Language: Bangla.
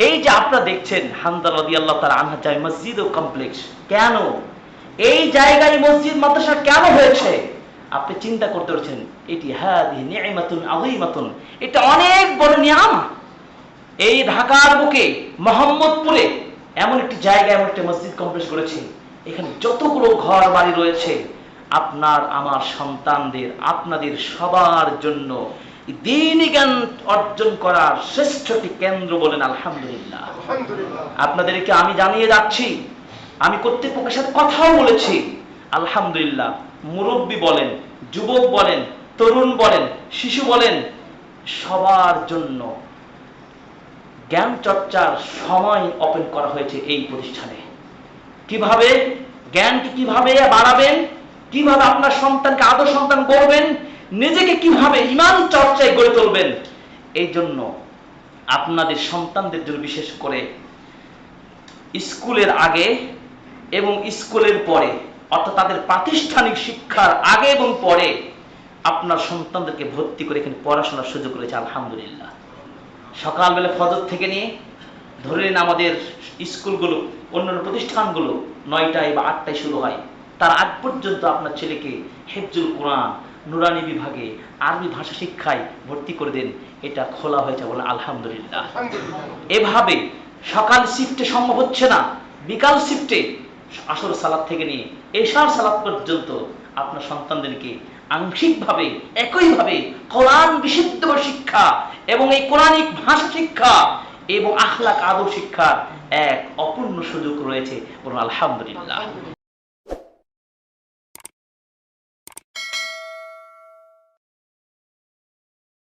এই যে আপনারা দেখছেন হামদালা রাদিয়াল্লাহু তাআলা আনহা জামে মসজিদ ও কমপ্লেক্স, কেন এই জায়গায় মসজিদ মাদ্রাসা কেন হয়েছে? আপনি চিন্তা করতে পারছেন, এটি হাদিহি নি'মাতুন আযীমাতুন, এটা অনেক বড় নিয়ামত। এই ঢাকার বুকে মোহাম্মদপুরে এমন একটি জায়গায় এমন একটা মসজিদ কমপ্লেক্স করেছে, এখানে যতগুলো ঘর বাড়ি রয়েছে আপনার আমার সন্তানদের আপনাদের সবার জন্য দ্বীনি জ্ঞান অর্জন করার শ্রেষ্ঠ একটি কেন্দ্র বলেন আলহামদুলিল্লাহ। আপনাদেরকে আমি জানিয়ে যাচ্ছি, আমি কর্তৃপক্ষের সাথে কথাও বলেছি, আলহামদুলিল্লাহ, মুরব্বী বলেন, যুবক বলেন, তরুণ বলেন, শিশু বলেন, সবার জন্য জ্ঞান চর্চার সময় ওপেন করা হয়েছে এই প্রতিষ্ঠানে। কিভাবে জ্ঞানকে কিভাবে বাড়াবেন, কিভাবে আপনার সন্তানকে আদর্শ সন্তান করবেন, নিজেকে কিভাবে ঈমান চর্চায় গড়ে তুলবেন, এই জন্য আপনাদের সন্তানদের জন্য বিশেষ করে স্কুলের আগে এবং স্কুলের পরে, অর্থাৎ তাদের প্রাতিষ্ঠানিক শিক্ষার আগে এবং পরে আপনার সন্তানদেরকে ভর্তি করে এখানে পড়াশোনার সুযোগ রয়েছে আলহামদুলিল্লাহ। সকালবেলা ফজর থেকে নিয়ে ধরে নিন আমাদের স্কুলগুলো, অন্যান্য প্রতিষ্ঠানগুলো 9টায় বা 8টায় শুরু হয়, তার আগ পর্যন্ত আপনার ছেলেকে হিফজুল কোরআন, নুরানি বিভাগে, আরবি ভাষা শিক্ষায় ভর্তি করে দেন, এটা খোলা হয়েছে বলে আলহামদুলিল্লাহ। এভাবে সকাল শিফটে সম্ভব হচ্ছে না, বিকাল শিফটে আসর সালাত থেকে নিয়ে এশার সালাত পর্যন্ত আপনার সন্তানদেরকে আংশিকভাবে একইভাবে কোরআন বিশুদ্ধ শিক্ষা এবং এই কোরআনিক ভাষা শিক্ষা এবং আখলাক আদব শিক্ষার এক অপূর্ণ সুযোগ রয়েছে বলুন আলহামদুলিল্লাহ।